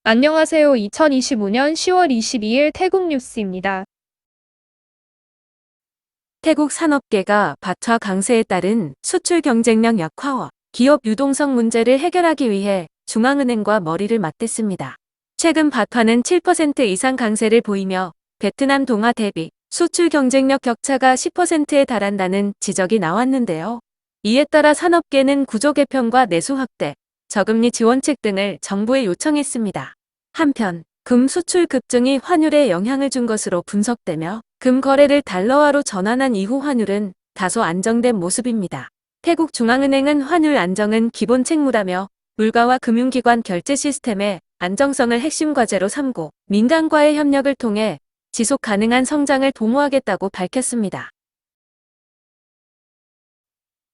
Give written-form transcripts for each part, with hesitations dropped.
안녕하세요. 2025년 10월 22일 태국 뉴스입니다. 태국 산업계가 밭화 강세에 따른 수출 경쟁력 약화와 기업 유동성 문제를 해결하기 위해 중앙은행과 머리를 맞댔습니다. 최근 밭화는 7% 이상 강세를 보이며 베트남 동아 대비 수출 경쟁력 격차가 10%에 달한다는 지적이 나왔는데요. 이에 따라 산업계는 구조 개편과 내수 확대, 저금리 지원책 등을 정부에 요청했습니다. 한편 금 수출 급증이 환율에 영향을 준 것으로 분석되며 금 거래를 달러화로 전환한 이후 환율은 다소 안정된 모습입니다. 태국 중앙은행은 환율 안정은 기본 책무라며 물가와 금융기관 결제 시스템의 안정성을 핵심 과제로 삼고 민간과의 협력을 통해 지속 가능한 성장을 도모하겠다고 밝혔습니다.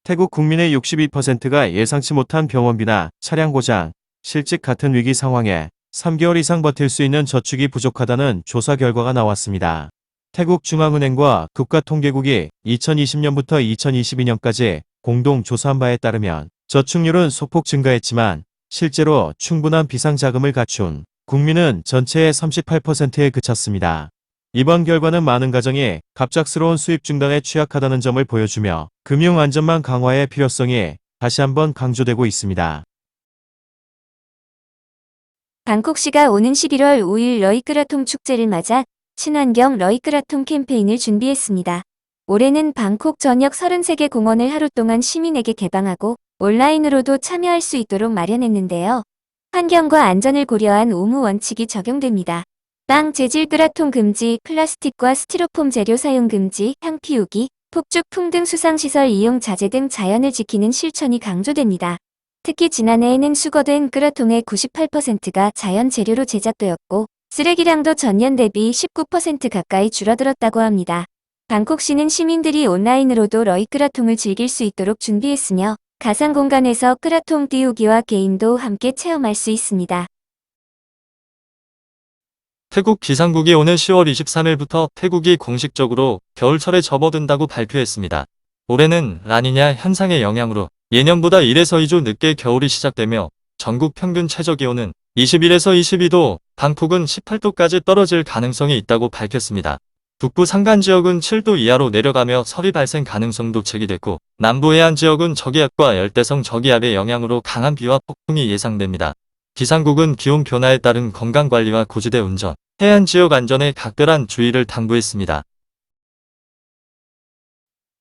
태국 국민의 62%가 예상치 못한 병원비나 차량 고장, 실직 같은 위기 상황에 3개월 이상 버틸 수 있는 저축이 부족하다는 조사 결과가 나왔습니다. 태국 중앙은행과 국가통계국이 2020년부터 2022년까지 공동 조사한 바에 따르면 저축률은 소폭 증가했지만 실제로 충분한 비상자금을 갖춘 국민은 전체의 38%에 그쳤습니다. 이번 결과는 많은 가정이 갑작스러운 수입 중단에 취약하다는 점을 보여주며 금융 안전망 강화의 필요성이 다시 한번 강조되고 있습니다. 방콕시가 오는 11월 5일 러이크라통 축제를 맞아 친환경 러이크라통 캠페인을 준비했습니다. 올해는 방콕 전역 33개 공원을 하루 동안 시민에게 개방하고 온라인으로도 참여할 수 있도록 마련했는데요. 환경과 안전을 고려한 오무 원칙이 적용됩니다. 빵 재질 끄라통 금지, 플라스틱과 스티로폼 재료 사용 금지, 향 피우기, 폭죽풍 등 수상시설 이용 자제 등 자연을 지키는 실천이 강조됩니다. 특히 지난해에는 수거된 끄라통의 98%가 자연 재료로 제작되었고 쓰레기량도 전년 대비 19% 가까이 줄어들었다고 합니다. 방콕시는 시민들이 온라인으로도 러이끄라통을 즐길 수 있도록 준비했으며 가상 공간에서 끄라통 띄우기와 게임도 함께 체험할 수 있습니다. 태국 기상국이 오는 10월 23일부터 태국이 공식적으로 겨울철에 접어든다고 발표했습니다. 올해는 라니냐 현상의 영향으로 예년보다 1에서 2주 늦게 겨울이 시작되며 전국 평균 최저기온은 21에서 22도, 방콕은 18도까지 떨어질 가능성이 있다고 밝혔습니다. 북부 산간 지역은 7도 이하로 내려가며 서리 발생 가능성도 제기됐고 남부 해안 지역은 저기압과 열대성 저기압의 영향으로 강한 비와 폭풍이 예상됩니다. 기상국은 기온 변화에 따른 건강관리와 고지대 운전, 해안 지역 안전에 각별한 주의를 당부했습니다.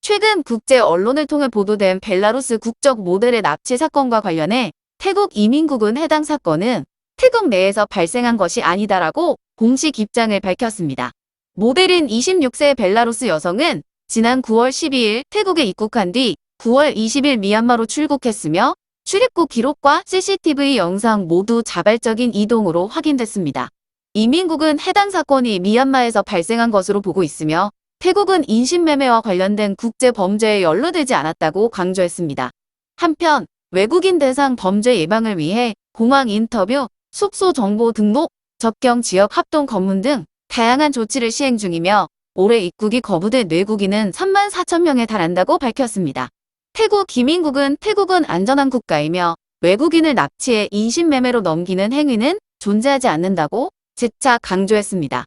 최근 국제 언론을 통해 보도된 벨라루스 국적 모델의 납치 사건과 관련해 태국 이민국은 해당 사건은 태국 내에서 발생한 것이 아니다라고 공식 입장을 밝혔습니다. 모델인 26세 벨라루스 여성은 지난 9월 12일 태국에 입국한 뒤 9월 20일 미얀마로 출국했으며 출입국 기록과 CCTV 영상 모두 자발적인 이동으로 확인됐습니다. 이민국은 해당 사건이 미얀마에서 발생한 것으로 보고 있으며 태국은 인신매매와 관련된 국제 범죄에 연루되지 않았다고 강조했습니다. 한편 외국인 대상 범죄 예방을 위해 공항 인터뷰, 숙소 정보 등록, 접경 지역 합동 검문 등 다양한 조치를 시행 중이며 올해 입국이 거부된 외국인은 3만 4천 명에 달한다고 밝혔습니다. 태국 이민국은 태국은 안전한 국가이며 외국인을 납치해 인신매매로 넘기는 행위는 존재하지 않는다고 재차 강조했습니다.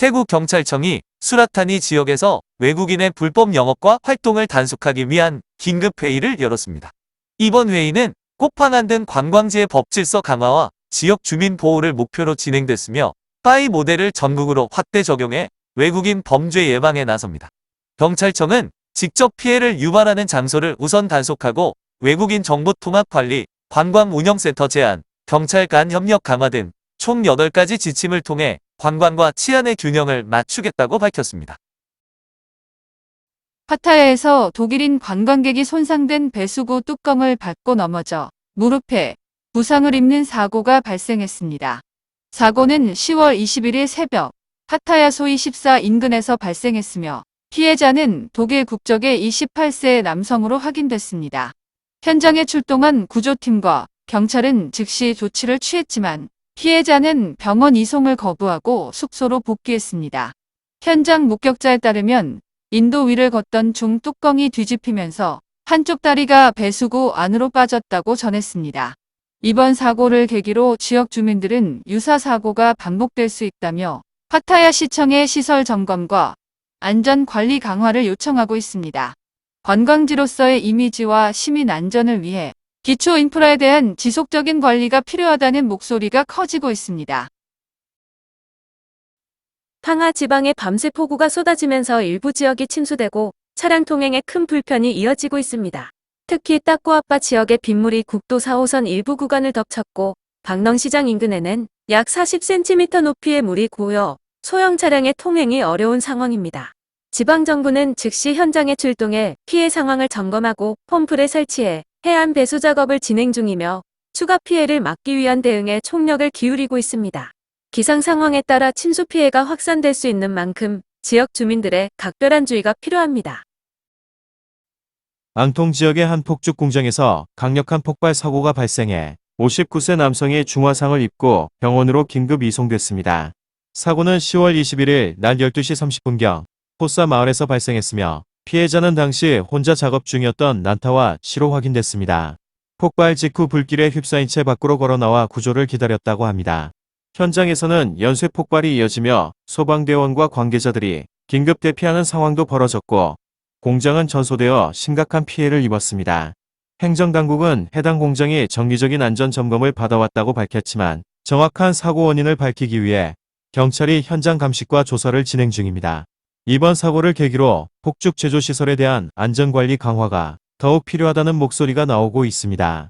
태국 경찰청이 수라타니 지역에서 외국인의 불법 영업과 활동을 단속하기 위한 긴급 회의를 열었습니다. 이번 회의는 꽃판안 등 관광지의 법질서 강화와 지역 주민 보호를 목표로 진행됐으며 파이 모델을 전국으로 확대 적용해 외국인 범죄 예방에 나섭니다. 경찰청은 직접 피해를 유발하는 장소를 우선 단속하고 외국인 정보 통합 관리, 관광 운영센터 제안, 경찰 간 협력 강화 등 총 8가지 지침을 통해 관광과 치안의 균형을 맞추겠다고 밝혔습니다. 파타야에서 독일인 관광객이 손상된 배수구 뚜껑을 밟고 넘어져 무릎에 부상을 입는 사고가 발생했습니다. 사고는 10월 21일 새벽 파타야 소이 14 인근에서 발생했으며 피해자는 독일 국적의 28세 남성으로 확인됐습니다. 현장에 출동한 구조팀과 경찰은 즉시 조치를 취했지만 피해자는 병원 이송을 거부하고 숙소로 복귀했습니다. 현장 목격자에 따르면 인도 위를 걷던 중 뚜껑이 뒤집히면서 한쪽 다리가 배수구 안으로 빠졌다고 전했습니다. 이번 사고를 계기로 지역 주민들은 유사 사고가 반복될 수 있다며 파타야 시청의 시설 점검과 안전 관리 강화를 요청하고 있습니다. 관광지로서의 이미지와 시민 안전을 위해 기초 인프라에 대한 지속적인 관리가 필요하다는 목소리가 커지고 있습니다. 팡하 지방에 밤새 폭우가 쏟아지면서 일부 지역이 침수되고 차량 통행에 큰 불편이 이어지고 있습니다. 특히 따꾸아빠 지역의 빗물이 국도 4호선 일부 구간을 덮쳤고 방렁시장 인근에는 약 40cm 높이의 물이 고여 소형 차량의 통행이 어려운 상황입니다. 지방정부는 즉시 현장에 출동해 피해 상황을 점검하고 펌프를 설치해 해안 배수 작업을 진행 중이며 추가 피해를 막기 위한 대응에 총력을 기울이고 있습니다. 기상 상황에 따라 침수 피해가 확산될 수 있는 만큼 지역 주민들의 각별한 주의가 필요합니다. 앙통 지역의 한 폭죽 공장에서 강력한 폭발 사고가 발생해 59세 남성이 중화상을 입고 병원으로 긴급 이송됐습니다. 사고는 10월 21일 낮 12시 30분경 포사 마을에서 발생했으며 피해자는 당시 혼자 작업 중이었던 난타와 시로 확인됐습니다. 폭발 직후 불길에 휩싸인 채 밖으로 걸어나와 구조를 기다렸다고 합니다. 현장에서는 연쇄 폭발이 이어지며 소방대원과 관계자들이 긴급 대피하는 상황도 벌어졌고 공장은 전소되어 심각한 피해를 입었습니다. 행정당국은 해당 공장이 정기적인 안전 점검을 받아왔다고 밝혔지만 정확한 사고 원인을 밝히기 위해 경찰이 현장 감식과 조사를 진행 중입니다. 이번 사고를 계기로 폭죽 제조 시설에 대한 안전관리 강화가 더욱 필요하다는 목소리가 나오고 있습니다.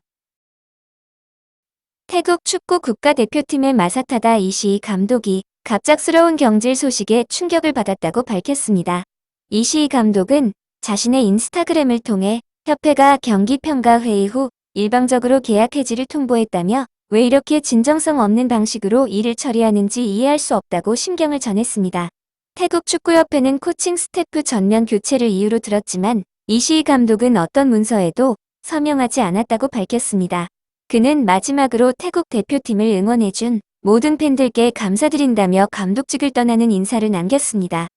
태국 축구 국가대표팀의 마사타다 이시이 감독이 갑작스러운 경질 소식에 충격을 받았다고 밝혔습니다. 이시이 감독은 자신의 인스타그램을 통해 협회가 경기 평가 회의 후 일방적으로 계약 해지를 통보했다며 왜 이렇게 진정성 없는 방식으로 일을 처리하는지 이해할 수 없다고 심경을 전했습니다. 태국 축구협회는 코칭 스태프 전면 교체를 이유로 들었지만 이시이 감독은 어떤 문서에도 서명하지 않았다고 밝혔습니다. 그는 마지막으로 태국 대표팀을 응원해준 모든 팬들께 감사드린다며 감독직을 떠나는 인사를 남겼습니다.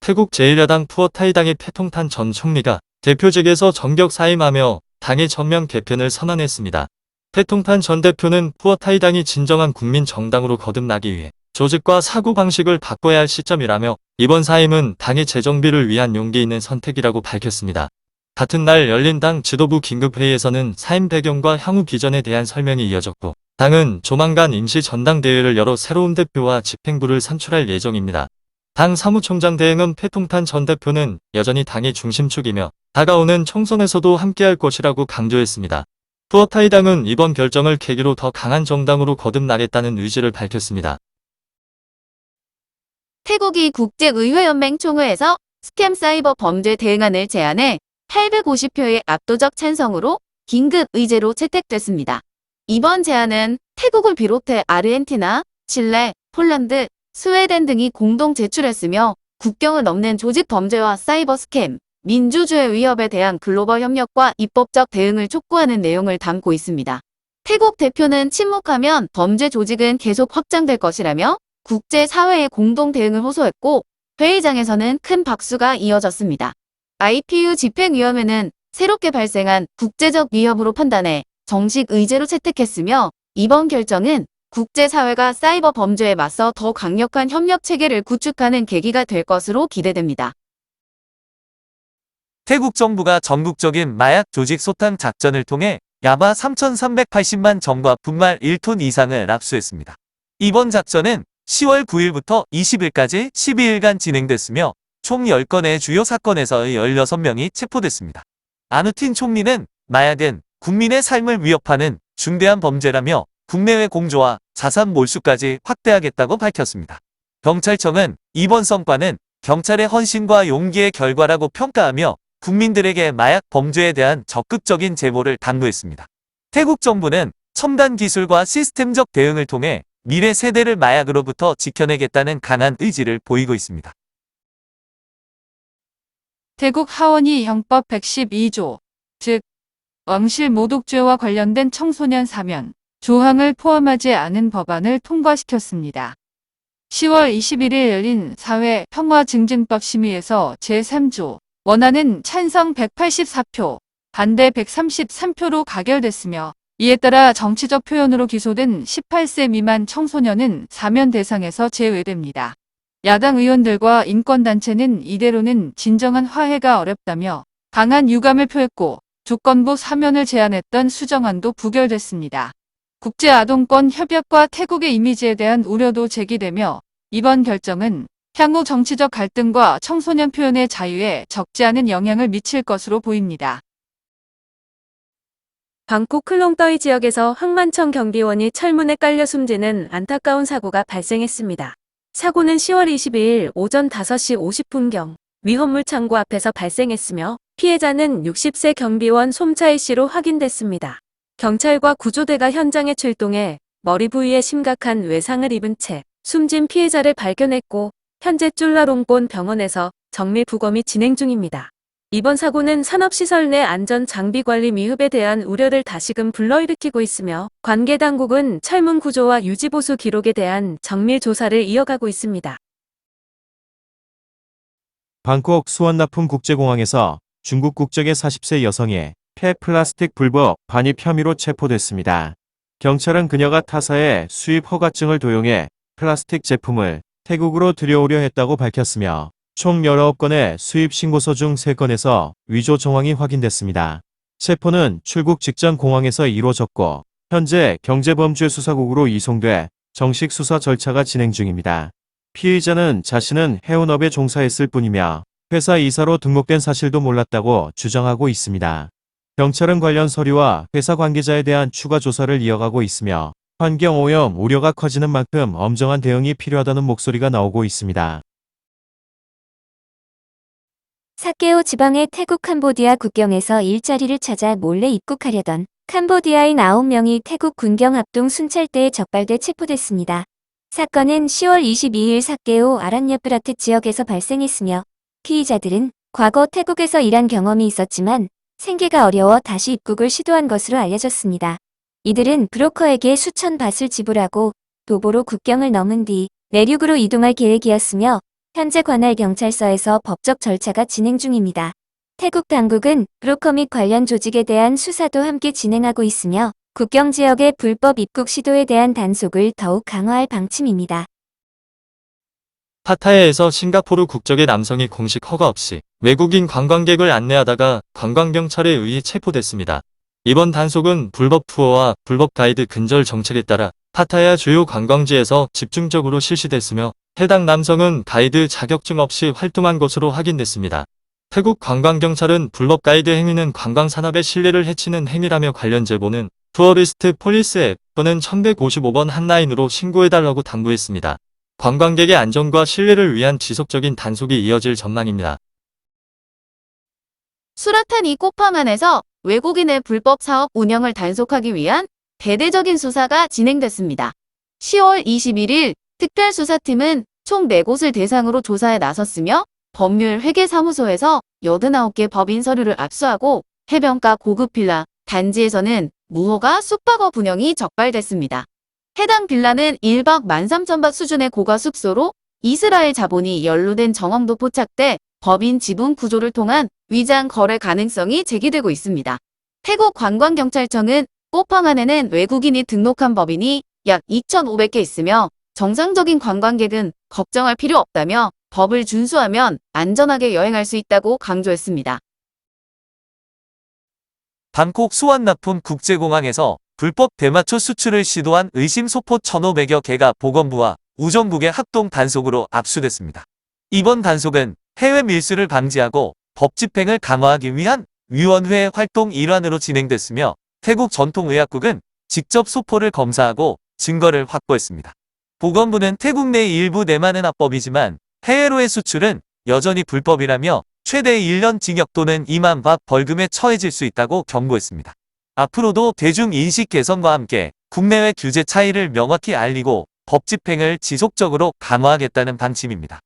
태국 제1야당 푸어타이당의 패통탄 전 총리가 대표직에서 정격 사임하며 당의 전면 개편을 선언했습니다. 패통탄 전 대표는 푸어타이당이 진정한 국민 정당으로 거듭나기 위해 조직과 사고방식을 바꿔야 할 시점이라며 이번 사임은 당의 재정비를 위한 용기 있는 선택이라고 밝혔습니다. 같은 날 열린 당 지도부 긴급회의에서는 사임 배경과 향후 비전에 대한 설명이 이어졌고 당은 조만간 임시 전당대회를 열어 새로운 대표와 집행부를 선출할 예정입니다. 당 사무총장 대행은 패통탄 전 대표는 여전히 당의 중심축이며 다가오는 총선에서도 함께할 것이라고 강조했습니다. 푸어타이당은 이번 결정을 계기로 더 강한 정당으로 거듭나겠다는 의지를 밝혔습니다. 태국이 국제의회연맹 총회에서 스캠 사이버 범죄 대응안을 제안해 850표의 압도적 찬성으로 긴급 의제로 채택됐습니다. 이번 제안은 태국을 비롯해 아르헨티나, 칠레, 폴란드, 스웨덴 등이 공동 제출했으며 국경을 넘는 조직 범죄와 사이버 스캠, 민주주의 위협에 대한 글로벌 협력과 입법적 대응을 촉구하는 내용을 담고 있습니다. 태국 대표는 침묵하면 범죄 조직은 계속 확장될 것이라며 국제사회의 공동 대응을 호소했고 회의장에서는 큰 박수가 이어졌습니다. IPU 집행위원회는 새롭게 발생한 국제적 위협으로 판단해 정식 의제로 채택했으며 이번 결정은 국제사회가 사이버 범죄에 맞서 더 강력한 협력 체계를 구축하는 계기가 될 것으로 기대됩니다. 태국 정부가 전국적인 마약 조직 소탕 작전을 통해 야마 3,380만 정과 분말 1톤 이상을 압수했습니다. 이번 작전은 10월 9일부터 20일까지 12일간 진행됐으며 총 10건의 주요 사건에서 16명이 체포됐습니다. 아누틴 총리는 마약은 국민의 삶을 위협하는 중대한 범죄라며 국내외 공조와 자산 몰수까지 확대하겠다고 밝혔습니다. 경찰청은 이번 성과는 경찰의 헌신과 용기의 결과라고 평가하며 국민들에게 마약 범죄에 대한 적극적인 제보를 당부했습니다. 태국 정부는 첨단 기술과 시스템적 대응을 통해 미래 세대를 마약으로부터 지켜내겠다는 강한 의지를 보이고 있습니다. 태국 하원이 형법 112조, 즉 왕실 모독죄와 관련된 청소년 사면 조항을 포함하지 않은 법안을 통과시켰습니다. 10월 21일 열린 사회 평화증진법 심의에서 제3조 원안은 찬성 184표, 반대 133표로 가결됐으며 이에 따라 정치적 표현으로 기소된 18세 미만 청소년은 사면 대상에서 제외됩니다. 야당 의원들과 인권단체는 이대로는 진정한 화해가 어렵다며 강한 유감을 표했고 조건부 사면을 제안했던 수정안도 부결됐습니다. 국제아동권 협약과 태국의 이미지에 대한 우려도 제기되며 이번 결정은 향후 정치적 갈등과 청소년 표현의 자유에 적지 않은 영향을 미칠 것으로 보입니다. 방콕 클롱떠이 지역에서 항만청 경비원이 철문에 깔려 숨지는 안타까운 사고가 발생했습니다. 사고는 10월 22일 오전 5시 50분경 위험물 창고 앞에서 발생했으며 피해자는 60세 경비원 솜차이 씨로 확인됐습니다. 경찰과 구조대가 현장에 출동해 머리 부위에 심각한 외상을 입은 채 숨진 피해자를 발견했고 현재 쫄라롱권 병원에서 정밀 부검이 진행 중입니다. 이번 사고는 산업시설 내 안전 장비 관리 미흡에 대한 우려를 다시금 불러일으키고 있으며 관계 당국은 철문 구조와 유지보수 기록에 대한 정밀 조사를 이어가고 있습니다. 방콕 수원나품 국제공항에서 중국 국적의 40세 여성이 폐플라스틱 불법 반입 혐의로 체포됐습니다. 경찰은 그녀가 타사의 수입 허가증을 도용해 플라스틱 제품을 태국으로 들여오려 했다고 밝혔으며 총 19건의 수입 신고서 중 3건에서 위조 정황이 확인됐습니다. 체포는 출국 직전 공항에서 이루어졌고 현재 경제범죄수사국으로 이송돼 정식 수사 절차가 진행 중입니다. 피의자는 자신은 해운업에 종사했을 뿐이며 회사 이사로 등록된 사실도 몰랐다고 주장하고 있습니다. 경찰은 관련 서류와 회사 관계자에 대한 추가 조사를 이어가고 있으며 환경오염 우려가 커지는 만큼 엄정한 대응이 필요하다는 목소리가 나오고 있습니다. 사케오 지방의 태국 캄보디아 국경에서 일자리를 찾아 몰래 입국하려던 캄보디아인 9명이 태국 군경 합동 순찰대에 적발돼 체포됐습니다. 사건은 10월 22일 사케오 아란야프라트 지역에서 발생했으며 피의자들은 과거 태국에서 일한 경험이 있었지만 생계가 어려워 다시 입국을 시도한 것으로 알려졌습니다. 이들은 브로커에게 수천 밭을 지불하고 도보로 국경을 넘은 뒤 내륙으로 이동할 계획이었으며 현재 관할 경찰서에서 법적 절차가 진행 중입니다. 태국 당국은 브로커 및 관련 조직에 대한 수사도 함께 진행하고 있으며 국경 지역의 불법 입국 시도에 대한 단속을 더욱 강화할 방침입니다. 파타야에서 싱가포르 국적의 남성이 공식 허가 없이 외국인 관광객을 안내하다가 관광경찰에 의해 체포됐습니다. 이번 단속은 불법 투어와 불법 가이드 근절 정책에 따라 파타야 주요 관광지에서 집중적으로 실시됐으며 해당 남성은 가이드 자격증 없이 활동한 것으로 확인됐습니다. 태국 관광경찰은 불법 가이드 행위는 관광산업의 신뢰를 해치는 행위라며 관련 제보는 투어리스트 폴리스 앱 또는 1155번 한라인으로 신고해달라고 당부했습니다. 관광객의 안전과 신뢰를 위한 지속적인 단속이 이어질 전망입니다. 수라타니 코파만에서 외국인의 불법 사업 운영을 단속하기 위한 대대적인 수사가 진행됐습니다. 10월 21일 특별수사팀은 총 4곳을 대상으로 조사에 나섰으며 법률 회계사무소에서 89개 법인 서류를 압수하고 해변가 고급 빌라 단지에서는 무허가 숙박업 운영이 적발됐습니다. 해당 빌라는 1박 13,000바 수준의 고가 숙소로 이스라엘 자본이 연루된 정황도 포착돼 법인 지분 구조를 통한 위장 거래 가능성이 제기되고 있습니다. 태국 관광경찰청은 꼬팡안에는 외국인이 등록한 법인이 약 2,500개 있으며 정상적인 관광객은 걱정할 필요 없다며 법을 준수하면 안전하게 여행할 수 있다고 강조했습니다. 방콕 수완나품 국제공항에서 불법 대마초 수출을 시도한 의심 소포 1,500여 개가 보건부와 우정국의 합동 단속으로 압수됐습니다. 이번 단속은 해외 밀수를 방지하고 법 집행을 강화하기 위한 위원회의 활동 일환으로 진행됐으며 태국 전통의학국은 직접 소포를 검사하고 증거를 확보했습니다. 보건부는 태국 내 일부 내만은 합법이지만 해외로의 수출은 여전히 불법이라며 최대 1년 징역 또는 2만 바 벌금에 처해질 수 있다고 경고했습니다. 앞으로도 대중인식 개선과 함께 국내외 규제 차이를 명확히 알리고 법 집행을 지속적으로 강화하겠다는 방침입니다.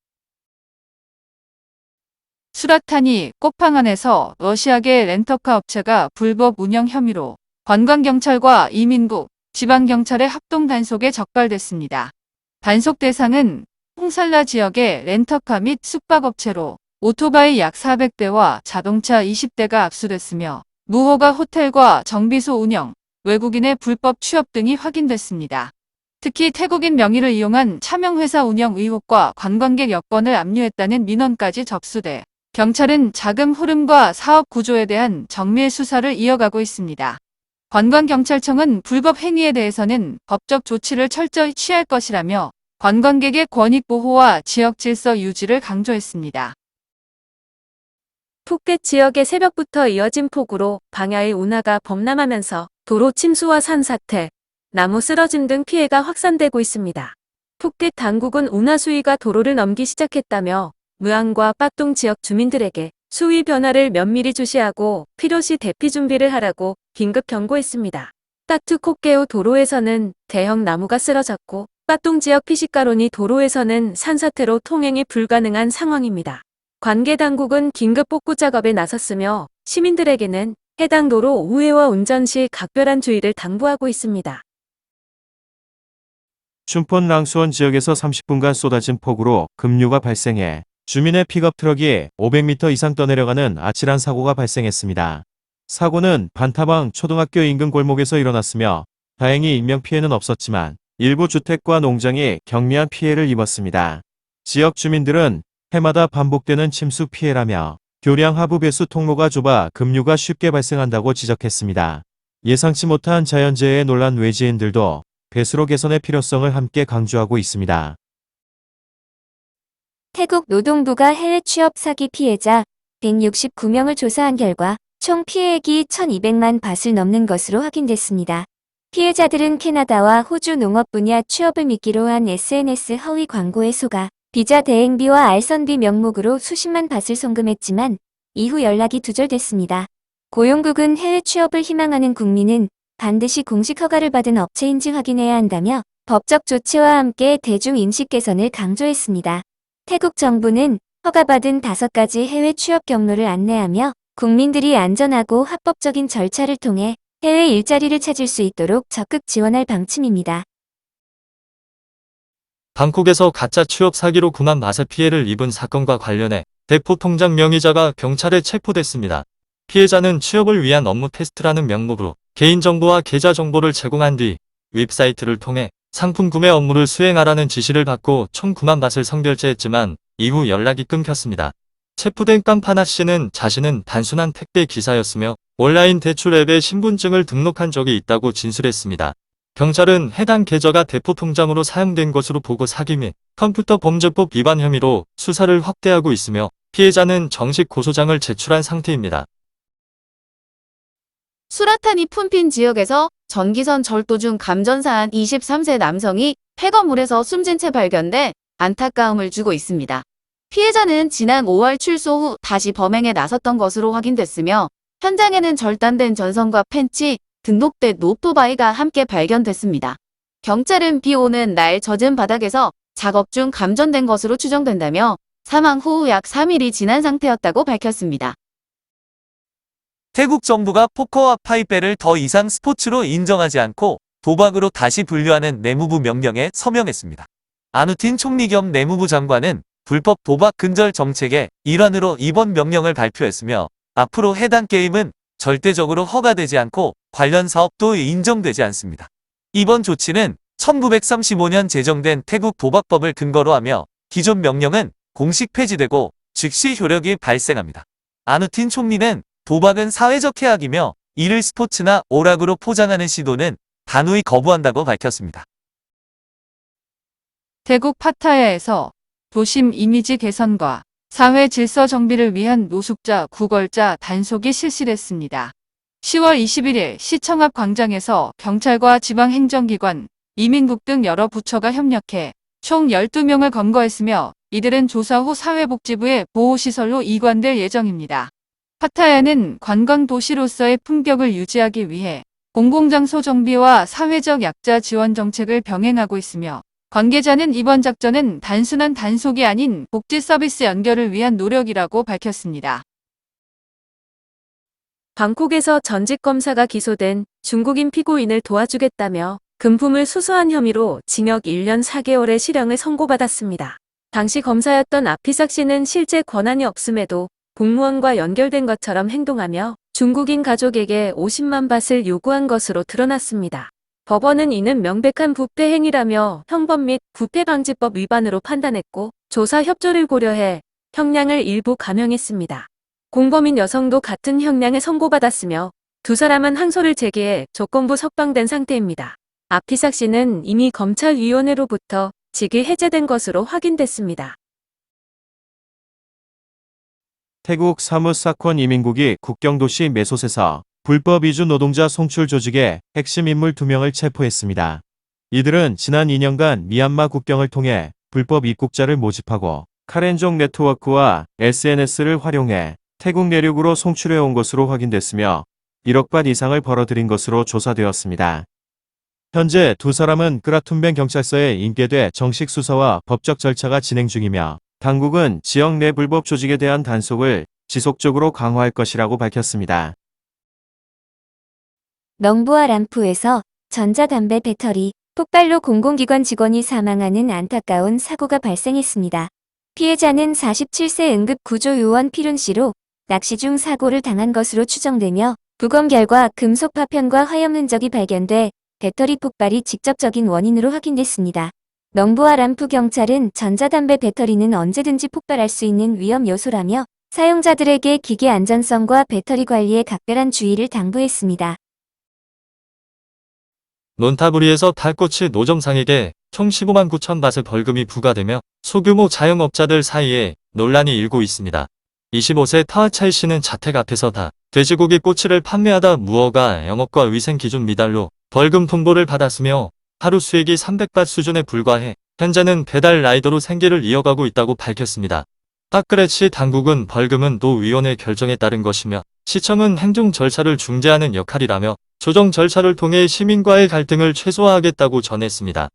수라타니 꼬팡안에서 러시아계 렌터카 업체가 불법 운영 혐의로 관광경찰과 이민국, 지방경찰의 합동 단속에 적발됐습니다. 단속 대상은 홍살라 지역의 렌터카 및 숙박업체로 오토바이 약 400대와 자동차 20대가 압수됐으며 무허가 호텔과 정비소 운영, 외국인의 불법 취업 등이 확인됐습니다. 특히 태국인 명의를 이용한 차명회사 운영 의혹과 관광객 여권을 압류했다는 민원까지 접수돼 경찰은 자금 흐름과 사업 구조에 대한 정밀 수사를 이어가고 있습니다. 관광경찰청은 불법 행위에 대해서는 법적 조치를 철저히 취할 것이라며 관광객의 권익 보호와 지역 질서 유지를 강조했습니다. 푸켓 지역의 새벽부터 이어진 폭우로 방야의 운하가 범람하면서 도로 침수와 산사태, 나무 쓰러짐 등 피해가 확산되고 있습니다. 푸켓 당국은 운하 수위가 도로를 넘기 시작했다며 무안과 빠뚱 지역 주민들에게 수위 변화를 면밀히 주시하고 필요시 대피 준비를 하라고 긴급 경고했습니다. 따투코케오 도로에서는 대형 나무가 쓰러졌고 빠뚱 지역 피시가로니 도로에서는 산사태로 통행이 불가능한 상황입니다. 관계 당국은 긴급 복구 작업에 나섰으며 시민들에게는 해당 도로 우회와 운전 시 각별한 주의를 당부하고 있습니다. 춘폰 랑수원 지역에서 30분간 쏟아진 폭우로 급류가 발생해 주민의 픽업 트럭이 500m 이상 떠내려가는 아찔한 사고가 발생했습니다. 사고는 반타방 초등학교 인근 골목에서 일어났으며 다행히 인명피해는 없었지만 일부 주택과 농장이 경미한 피해를 입었습니다. 지역 주민들은 해마다 반복되는 침수 피해라며 교량 하부 배수 통로가 좁아 급류가 쉽게 발생한다고 지적했습니다. 예상치 못한 자연재해에 놀란 외지인들도 배수로 개선의 필요성을 함께 강조하고 있습니다. 태국 노동부가 해외 취업 사기 피해자 169명을 조사한 결과 총 피해액이 1,200만 바트를 넘는 것으로 확인됐습니다. 피해자들은 캐나다와 호주 농업 분야 취업을 미끼로 한 SNS 허위 광고에 속아 비자 대행비와 알선비 명목으로 수십만 바트를 송금했지만 이후 연락이 두절됐습니다. 고용국은 해외 취업을 희망하는 국민은 반드시 공식 허가를 받은 업체인지 확인해야 한다며 법적 조치와 함께 대중 인식 개선을 강조했습니다. 태국 정부는 허가받은 5가지 해외 취업 경로를 안내하며 국민들이 안전하고 합법적인 절차를 통해 해외 일자리를 찾을 수 있도록 적극 지원할 방침입니다. 방콕에서 가짜 취업 사기로 9만 바트 피해를 입은 사건과 관련해 대포 통장 명의자가 경찰에 체포됐습니다. 피해자는 취업을 위한 업무 테스트라는 명목으로 개인정보와 계좌정보를 제공한 뒤 웹사이트를 통해 상품 구매 업무를 수행하라는 지시를 받고 총 9만 바트를 선결제했지만 이후 연락이 끊겼습니다. 체포된 깜파나 씨는 자신은 단순한 택배 기사였으며 온라인 대출 앱에 신분증을 등록한 적이 있다고 진술했습니다. 경찰은 해당 계좌가 대포 통장으로 사용된 것으로 보고 사기 및 컴퓨터 범죄법 위반 혐의로 수사를 확대하고 있으며 피해자는 정식 고소장을 제출한 상태입니다. 수라타니 푼핀 지역에서 전기선 절도 중 감전사한 23세 남성이 폐거물에서 숨진 채 발견돼 안타까움을 주고 있습니다. 피해자는 지난 5월 출소 후 다시 범행에 나섰던 것으로 확인됐으며 현장에는 절단된 전선과 펜치, 등록된 오토바이가 함께 발견됐습니다. 경찰은 비 오는 날 젖은 바닥에서 작업 중 감전된 것으로 추정된다며 사망 후 약 3일이 지난 상태였다고 밝혔습니다. 태국 정부가 포커와 파이배를 더 이상 스포츠로 인정하지 않고 도박으로 다시 분류하는 내무부 명령에 서명했습니다. 아누틴 총리 겸 내무부 장관은 불법 도박 근절 정책의 일환으로 이번 명령을 발표했으며 앞으로 해당 게임은 절대적으로 허가되지 않고 관련 사업도 인정되지 않습니다. 이번 조치는 1935년 제정된 태국 도박법을 근거로 하며 기존 명령은 공식 폐지되고 즉시 효력이 발생합니다. 아누틴 총리는 도박은 사회적 해악이며 이를 스포츠나 오락으로 포장하는 시도는 단호히 거부한다고 밝혔습니다. 태국 파타야에서 도심 이미지 개선과 사회 질서 정비를 위한 노숙자 구걸자 단속이 실시됐습니다. 10월 21일 시청 앞 광장에서 경찰과 지방행정기관, 이민국 등 여러 부처가 협력해 총 12명을 검거했으며 이들은 조사 후 사회복지부의 보호시설로 이관될 예정입니다. 파타야는 관광도시로서의 품격을 유지하기 위해 공공장소 정비와 사회적 약자 지원 정책을 병행하고 있으며 관계자는 이번 작전은 단순한 단속이 아닌 복지 서비스 연결을 위한 노력이라고 밝혔습니다. 방콕에서 전직 검사가 기소된 중국인 피고인을 도와주겠다며 금품을 수수한 혐의로 징역 1년 4개월의 실형을 선고받았습니다. 당시 검사였던 아피삭 씨는 실제 권한이 없음에도 공무원과 연결된 것처럼 행동하며 중국인 가족에게 50만 밭을 요구한 것으로 드러났습니다. 법원은 이는 명백한 부패 행위라며 형법 및 부패방지법 위반으로 판단했고 조사 협조를 고려해 형량을 일부 감형했습니다. 공범인 여성도 같은 형량에 선고받았으며 두 사람은 항소를 제기해 조건부 석방된 상태입니다. 앞희삭 씨는 이미 검찰위원회로부터 직위 해제된 것으로 확인됐습니다. 태국 사무사권 이민국이 국경도시 메솥에서 불법 이주 노동자 송출 조직의 핵심 인물 2명을 체포했습니다. 이들은 지난 2년간 미얀마 국경을 통해 불법 입국자를 모집하고 카렌족 네트워크와 SNS를 활용해 태국 내륙으로 송출해온 것으로 확인됐으며 1억 bat 이상을 벌어들인 것으로 조사되었습니다. 현재 두 사람은 끄라툰뱅 경찰서에 인계돼 정식 수사와 법적 절차가 진행 중이며 당국은 지역 내 불법 조직에 대한 단속을 지속적으로 강화할 것이라고 밝혔습니다. 넝부와 람푸에서 전자담배 배터리 폭발로 공공기관 직원이 사망하는 안타까운 사고가 발생했습니다. 피해자는 47세 응급구조요원 피룬 씨로 낚시 중 사고를 당한 것으로 추정되며 부검 결과 금속 파편과 화염 흔적이 발견돼 배터리 폭발이 직접적인 원인으로 확인됐습니다. 넝부와 람푸 경찰은 전자담배 배터리는 언제든지 폭발할 수 있는 위험 요소라며 사용자들에게 기기 안전성과 배터리 관리에 각별한 주의를 당부했습니다. 논타부리에서 달꼬치 노점상에게 총 15만 9천 밭의 벌금이 부과되며 소규모 자영업자들 사이에 논란이 일고 있습니다. 25세 타와차이 씨는 자택 앞에서 돼지고기 꼬치를 판매하다 무허가 영업과 위생 기준 미달로 벌금 통보를 받았으며 하루 수익이 300밭 수준에 불과해 현재는 배달 라이더로 생계를 이어가고 있다고 밝혔습니다. 파크레치 당국은 벌금은 노위원회 결정에 따른 것이며 시청은 행정 절차를 중재하는 역할이라며 조정 절차를 통해 시민과의 갈등을 최소화하겠다고 전했습니다.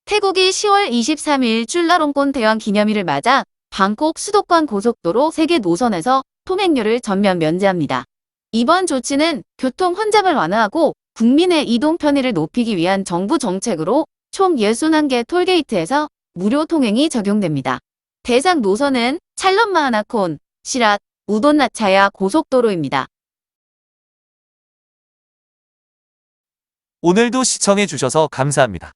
태국이 10월 23일 줄라롱콘 대왕 기념일을 맞아 방콕 수도권 고속도로 3개 노선에서 통행료를 전면 면제합니다. 이번 조치는 교통 혼잡을 완화하고 국민의 이동 편의를 높이기 위한 정부 정책으로 총 61개 톨게이트에서 무료 통행이 적용됩니다. 대상 노선은 찰럿마하나콘, 시랏, 우돈나차야 고속도로입니다. 오늘도 시청해주셔서 감사합니다.